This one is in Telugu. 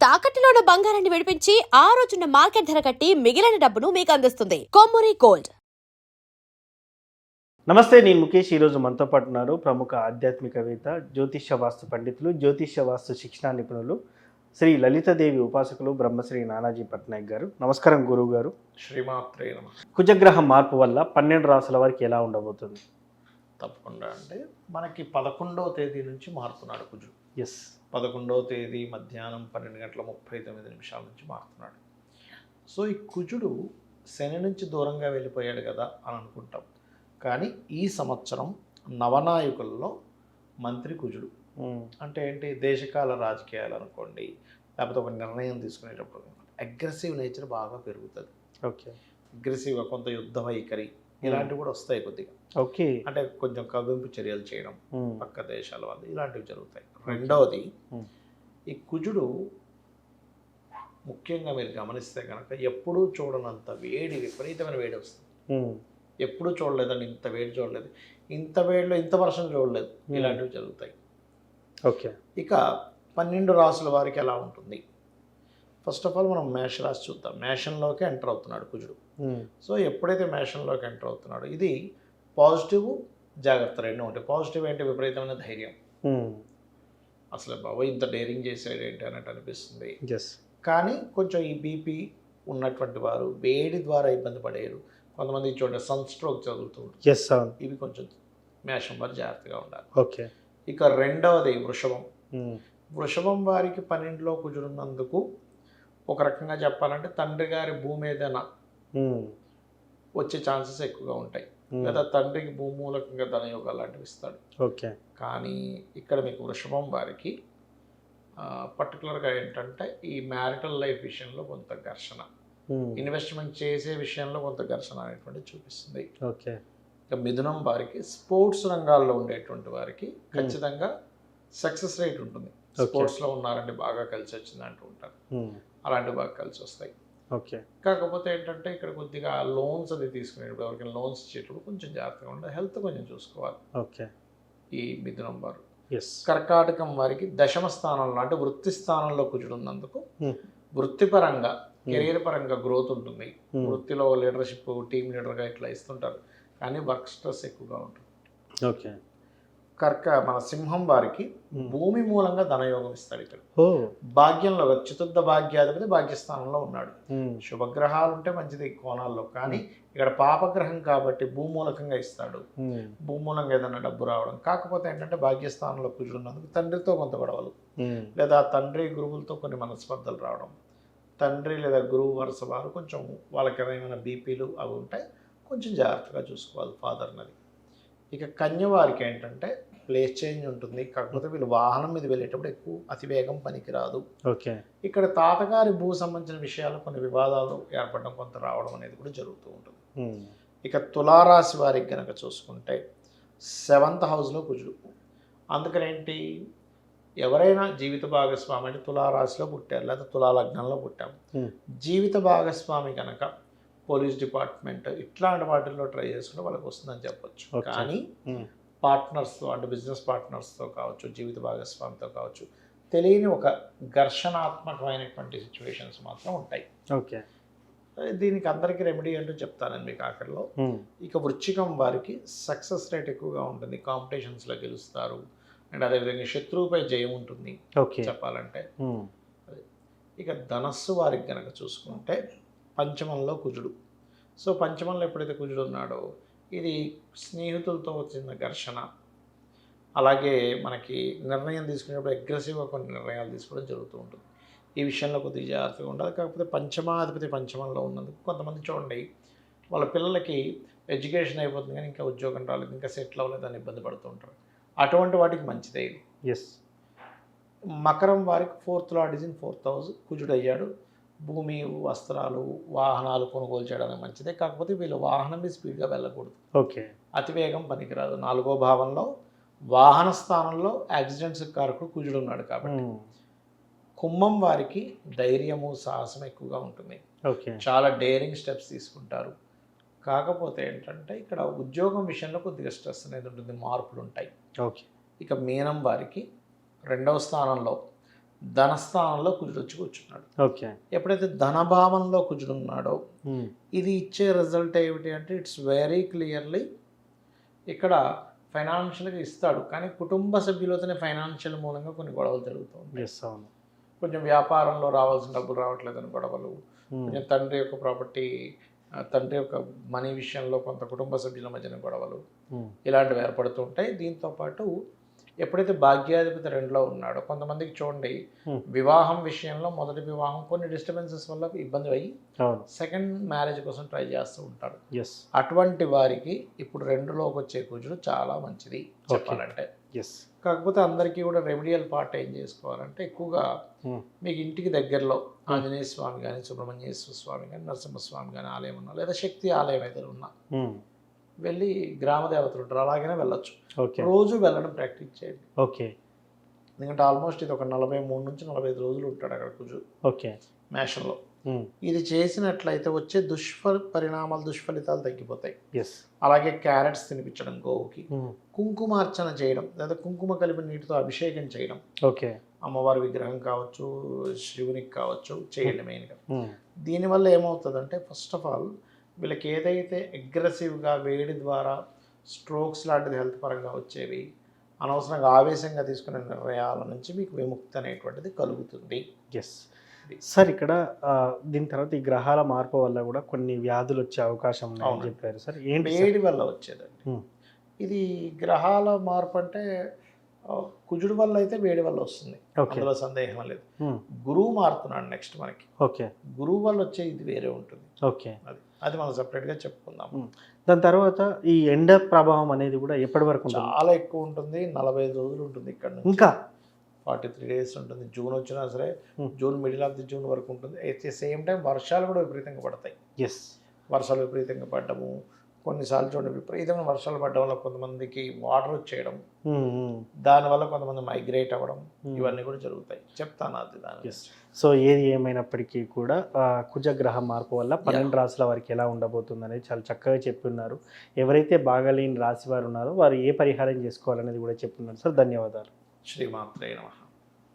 తాకట్టులో ఉన్న బంగారాన్ని విడిపించి ఆ రోజున్న మార్కెట్ ధర కట్టి మిగిలిన డబ్బును మీకు అందిస్తుంది కొమ్మూరి గోల్డ్. నమస్తే, నేను ముఖేష్. ఈరోజు మనతో పాటు ఉన్నారు ప్రముఖ ఆధ్యాత్మికవేత్త, జ్యోతిష్య వాస్తు పండితులు, జ్యోతిష్య వాస్తు శిక్షణా నిపుణులు, శ్రీ లలితాదేవి ఉపాసకులు బ్రహ్మశ్రీ నానాజీ పట్నాయక్ గారు. నమస్కారం గురువు గారు. శ్రీమాత్రే నమః. కుజగ్రహ మార్పు వల్ల 12 రాసుల వారికి ఎలా ఉండబోతుంది? తప్పకుండా. అంటే మనకి 11వ తేదీ నుంచి మారుతున్నాడు కుజుడు. ఎస్, 11వ తేదీ మధ్యాహ్నం 12:39 నుంచి మారుతున్నాడు. సో ఈ కుజుడు శని నుంచి దూరంగా వెళ్ళిపోయాడు కదా అని అనుకుంటాం, కానీ ఈ సంవత్సరం నవనాయకుల్లో మంత్రి కుజుడు. అంటే ఏంటి? దేశకాల రాజకీయాలు అనుకోండి, లేకపోతే ఒక నిర్ణయం తీసుకునేటప్పుడు అగ్రెసివ్ నేచర్ బాగా పెరుగుతుంది. ఓకే, అగ్రెసివ్గా కొంత యుద్ధ వైఖరి ఇలాంటివి కూడా వస్తాయి కొద్దిగా. ఓకే, అంటే కొంచెం కవ్వింపు చర్యలు చేయడం పక్క దేశాల వాళ్ళు, ఇలాంటివి జరుగుతాయి. రెండవది, ఈ కుజుడు ముఖ్యంగా మీరు గమనిస్తే కనుక ఎప్పుడూ చూడనంత వేడి, విపరీతమైన వేడి వస్తుంది. ఎప్పుడూ చూడలేదండి, ఇంత వేడి చూడలేదు, ఇంత వేడిలో ఇంత వర్షం చూడలేదు, ఇలాంటివి జరుగుతాయి. ఓకే, ఇక 12 రాసుల వారికి ఎలా ఉంటుంది? ఫస్ట్ ఆఫ్ ఆల్ మనం మేషరాశి చూద్దాం. మేషంలోకి ఎంటర్ అవుతున్నాడు కుజుడు. సో ఎప్పుడైతే మేషంలోకి ఎంటర్ అవుతున్నాడో, ఇది పాజిటివ్ జాగ్రత్త రెండు ఉంటాయి. పాజిటివ్ ఏంటి? విపరీతమైన ధైర్యం. అసలు బాబోయ్ ఇంత డేరింగ్ చేసాడు ఏంటి అన్నట్టు అనిపిస్తుంది. కానీ కొంచెం ఈ బీపీ ఉన్నటువంటి వారు వేడి ద్వారా ఇబ్బంది పడేరు. కొంతమంది చూడండి సన్ స్ట్రోక్ జరుగుతూ ఉంటుంది. ఇవి కొంచెం మేషం వారు జాగ్రత్తగా ఉండాలి. ఓకే, ఇక రెండవది వృషభం. వృషభం వారికి 12లో కుజుడున్నందుకు ఒక రకంగా చెప్పాలంటే తండ్రి గారి భూమి ఏదైనా వచ్చే ఛాన్సెస్ ఎక్కువగా ఉంటాయి, లేదా తండ్రికి భూమూలకంగా ధనయోగాలు లాంటివి ఇస్తాడు. ఓకే, కానీ ఇక్కడ మీకు వృషభం వారికి పర్టికులర్గా ఏంటంటే ఈ మ్యారిటల్ లైఫ్ విషయంలో కొంత ఘర్షణ, ఇన్వెస్ట్మెంట్ చేసే విషయంలో కొంత ఘర్షణ అనేటువంటిది చూపిస్తుంది. ఓకే, ఇక మిథునం వారికి స్పోర్ట్స్ రంగాల్లో ఉండేటువంటి వారికి ఖచ్చితంగా సక్సెస్ రేట్ ఉంటుంది. స్పోర్ట్స్లో ఉన్నారంటే బాగా కలిసి వచ్చింది అంటూ ఉంటారు, అలాంటివి బాగా కలిసి వస్తాయి. ఓకే, కాకపోతే ఏంటంటే ఇక్కడ కొద్దిగా లోన్స్ అది తీసుకునేటప్పుడు, ఎవరికైనా లోన్స్ ఇచ్చేటప్పుడు కొంచెం జాగ్రత్తగా ఉండాలి, హెల్త్ కొంచెం చూసుకోవాలి. ఓకే, ఈ మిథునం వారు. ఎస్, కర్కాటకం వారికి దశమ స్థానంలో అంటే వృత్తి స్థానంలో కుజుడు ఉన్నందుకు వృత్తిపరంగా కెరీర్ పరంగా గ్రోత్ ఉంటుంది. వృత్తిలో లీడర్షిప్, టీమ్ లీడర్గా ఇట్లా ఇస్తుంటారు, కానీ వర్క్ స్ట్రెస్ ఎక్కువగా ఉంటుంది. ఓకే, మన సింహం వారికి భూమి మూలంగా ధనయోగం ఇస్తాడు. ఇక్కడ భాగ్యంలో చతుర్థ భాగ్యాధిపతి భాగ్యస్థానంలో ఉన్నాడు. శుభగ్రహాలు ఉంటే మంచిది కోణాల్లో, కానీ ఇక్కడ పాపగ్రహం కాబట్టి భూమూలకంగా ఇస్తాడు. భూమూలంగా ఏదైనా డబ్బు రావడం. కాకపోతే ఏంటంటే భాగ్యస్థానంలో కుజుడు ఉన్నందుకు తండ్రితో కొంత గొడవలు, లేదా తండ్రి గురువులతో కొన్ని మనస్పర్ధలు రావడం, తండ్రి లేదా గురువు వరుస వారు కొంచెం వాళ్ళకి ఏమైనా బీపీలు అవి ఉంటాయి, కొంచెం జాగ్రత్తగా చూసుకోవాలి ఫాదర్నది. ఇక కన్య వారికి ఏంటంటే ప్లేస్ చేంజ్ ఉంటుంది, కాకపోతే వీళ్ళు వాహనం మీద వెళ్ళేటప్పుడు ఎక్కువ అతివేగం పనికిరాదు. ఓకే, ఇక్కడ తాతగారి భూ సంబంధించిన విషయాలు కొన్ని వివాదాలు ఏర్పడడం, కొంత రావడం అనేది కూడా జరుగుతూ ఉంటుంది. ఇక తులారాశి వారికి కనుక చూసుకుంటే 7th హౌస్లో కుజుడు. అందుకని ఏంటి, ఎవరైనా జీవిత భాగస్వామి అంటే తులారాశిలో పుట్టారు, లేదా తులాలగ్నంలో పుట్టాము, జీవిత భాగస్వామి కనుక పోలీస్ డిపార్ట్మెంట్ ఇట్లాంటి వాటిల్లో ట్రై చేసుకుంటే వాళ్ళకి వస్తుందని చెప్పొచ్చు. కానీ పార్ట్నర్స్తో అంటే బిజినెస్ పార్ట్నర్స్తో కావచ్చు, జీవిత భాగస్వామితో కావచ్చు, తెలియని ఒక ఘర్షణాత్మకమైనటువంటి సిచ్యువేషన్స్ మాత్రం ఉంటాయి. ఓకే, దీనికి అందరికీ రెమెడీ అంటూ చెప్తానండి మీకు ఆఖరిలో. ఇక వృశ్చికం వారికి సక్సెస్ రేట్ ఎక్కువగా ఉంటుంది, కాంపిటీషన్స్లో గెలుస్తారు, అండ్ అదేవిధంగా శత్రువుపై జయం ఉంటుంది చెప్పాలంటే. ఇక ధనస్సు వారికి కనుక చూసుకుంటే పంచమంలో కుజుడు. సో పంచమంలో ఎప్పుడైతే కుజుడు ఉన్నాడో, ఇది స్నేహితులతో వచ్చిన ఘర్షణ, అలాగే మనకి నిర్ణయం తీసుకునేటప్పుడు అగ్రెసివ్గా కొన్ని నిర్ణయాలు తీసుకోవడం జరుగుతూ ఉంటుంది. ఈ విషయంలో కొద్దిగా జాగ్రత్తగా ఉండాలి. కాకపోతే పంచమాధిపతి పంచమంలో ఉన్నందుకు కొంతమంది చూడండి వాళ్ళ పిల్లలకి ఎడ్యుకేషన్ అయిపోతుంది కానీ ఇంకా ఉద్యోగం రాలేదు, ఇంకా సెటిల్ అవ్వలేదని ఇబ్బంది పడుతూ ఉంటారు. అటువంటి వాటికి మంచిదే ఇది. ఎస్, మకరం వారికి 4th lord is in 4th house, కుజుడు అయ్యాడు. భూమి, వస్త్రాలు, వాహనాలు కొనుగోలు చేయడానికి మంచిదే. కాకపోతే వీళ్ళు వాహనం మీద స్పీడ్గా వెళ్ళకూడదు. ఓకే, అతివేగం పనికిరాదు. 4వ భావంలో వాహన స్థానంలో యాక్సిడెంట్స్ కారకుడు కుజుడు ఉన్నాడు కాబట్టి. కుంభం వారికి ధైర్యము, సాహసం ఎక్కువగా ఉంటుంది. చాలా డేరింగ్ స్టెప్స్ తీసుకుంటారు. కాకపోతే ఏంటంటే ఇక్కడ ఉద్యోగం విషయంలో కొద్దిగా స్ట్రెస్ అనేది ఉంటుంది, మార్పులు ఉంటాయి. ఓకే. ఇక మీనం వారికి 2వ స్థానంలో ధనస్థానంలో కుజుడు వచ్చి కూర్చున్నాడు. ఓకే. ఎప్పుడైతే ధనభావంలో కుజుడు ఉన్నాడో ఇది ఇచ్చే రిజల్ట్ ఏమిటి అంటే ఇట్స్ వెరీ క్లియర్లీ ఇక్కడ ఫైనాన్షియల్గా ఇస్తాడు, కానీ కుటుంబ సభ్యులతోనే ఫైనాన్షియల్ మూలంగా కొన్ని గొడవలు జరుగుతూ ఉంటాయి. కొంచెం వ్యాపారంలో రావాల్సిన డబ్బులు రావట్లేదని గొడవలు, కొంచెం తండ్రి యొక్క ప్రాపర్టీ, తండ్రి యొక్క మనీ విషయంలో కొంత కుటుంబ సభ్యుల మధ్యన గొడవలు ఇలాంటివి ఏర్పడుతూ ఉంటాయి. దీంతోపాటు ఎప్పుడైతే భాగ్యాధిపతి 2లో ఉన్నాడో కొంతమందికి చూడండి వివాహం విషయంలో మొదటి వివాహం కొన్ని డిస్టర్బెన్సెస్ వల్ల ఇబ్బంది అయ్యి సెకండ్ మ్యారేజ్ కోసం ట్రై చేస్తూ ఉంటారు. అటువంటి వారికి ఇప్పుడు 2లోకి వచ్చే కుజుడు చాలా మంచిది చెప్పాలంటే. కాకపోతే అందరికీ కూడా రెమెడియల్ పార్ట్ ఏం చేసుకోవాలంటే ఎక్కువగా మీకు ఇంటికి దగ్గరలో ఆంజనేయ స్వామి కానీ, సుబ్రహ్మణ్యేశ్వర స్వామి కానీ, నరసింహస్వామి కానీ ఆలయం ఉన్నా, లేదా శక్తి ఆలయం ఏదైనా ఉన్నా వెళ్ళి గ్రామ దేవతలు ఉంటారు అలాగనే వెళ్ళొచ్చు. రోజు వెళ్ళడం ప్రాక్టీస్ చేయండి. ఓకే. ఎందుకంటే ఆల్మోస్ట్ ఇది ఒక 43 నుంచి 45 రోజులు ఉంటాడు అక్కడ కుజు మేషంలో. ఇది చేసినట్లయితే వచ్చే దుష్ఫలితాలు తగ్గిపోతాయి. అలాగే క్యారెట్స్ తినిపించడం గోవుకి, కుంకుమార్చన చేయడం లేదా కుంకుమ కలిపిన నీటితో అభిషేకం చేయడం, అమ్మవారి విగ్రహం కావచ్చు, శివునికి కావచ్చు చేయండి మెయిన్గా. దీనివల్ల ఏమవుతుందంటే ఫస్ట్ ఆఫ్ ఆల్ వీళ్ళకి ఏదైతే అగ్రెసివ్గా వేడి ద్వారా స్ట్రోక్స్ లాంటిది హెల్త్ పరంగా వచ్చేవి, అనవసరంగా ఆవేశంగా తీసుకునే నిర్ణయాల నుంచి మీకు విముక్తి అనేటువంటిది కలుగుతుంది. సార్ ఇక్కడ దీని తర్వాత ఈ గ్రహాల మార్పు వల్ల కూడా కొన్ని వ్యాధులు వచ్చే అవకాశం ఉన్నాయని చెప్పారు సార్. ఏంటి వేడి వల్ల వచ్చేదండి ఇది. గ్రహాల మార్పు అంటే కుజుడు వల్ల అయితే వేడి వల్ల వస్తుంది, అందులో సందేహం లేదు. గురువు మారుతున్నాడు నెక్స్ట్ మనకి. గురువు వల్ల వచ్చే ఇది వేరే ఉంటుంది. అది మనం సపరేట్గా చెప్పుకుందాం. దాని తర్వాత ఈ ఎండ ప్రభావం అనేది కూడా ఎప్పటి వరకు చాలా ఎక్కువ ఉంటుంది. 45 రోజులు ఉంటుంది ఇక్కడ నుంచి, ఇంకా 43 డేస్ ఉంటుంది. జూన్ వచ్చినా సరే June middle of the June వరకు ఉంటుంది. ఎట్ ది సేమ్ టైం వర్షాలు కూడా విపరీతంగా పడతాయి. వర్షాలు విపరీతంగా పడ్డము, కొన్నిసార్లు చూడండి విపరీతమైన వర్షాలు పడడం వల్ల కొంతమందికి వాటర్ వచ్చేయడం, దానివల్ల కొంతమంది మైగ్రేట్ అవ్వడం, ఇవన్నీ కూడా జరుగుతాయి. చెప్తాను అది దాని. సో ఏది ఏమైనప్పటికీ కూడా కుజగ్రహ మార్పు వల్ల 12 రాశుల వారికి ఎలా ఉండబోతుంది అనేది చాలా చక్కగా చెప్పున్నారు. ఎవరైతే బాగాలేని రాశి వారు ఉన్నారో వారు ఏ పరిహారం చేసుకోవాలనేది కూడా చెప్పున్నారు సార్. ధన్యవాదాలు. శ్రీమాత్రే నమః.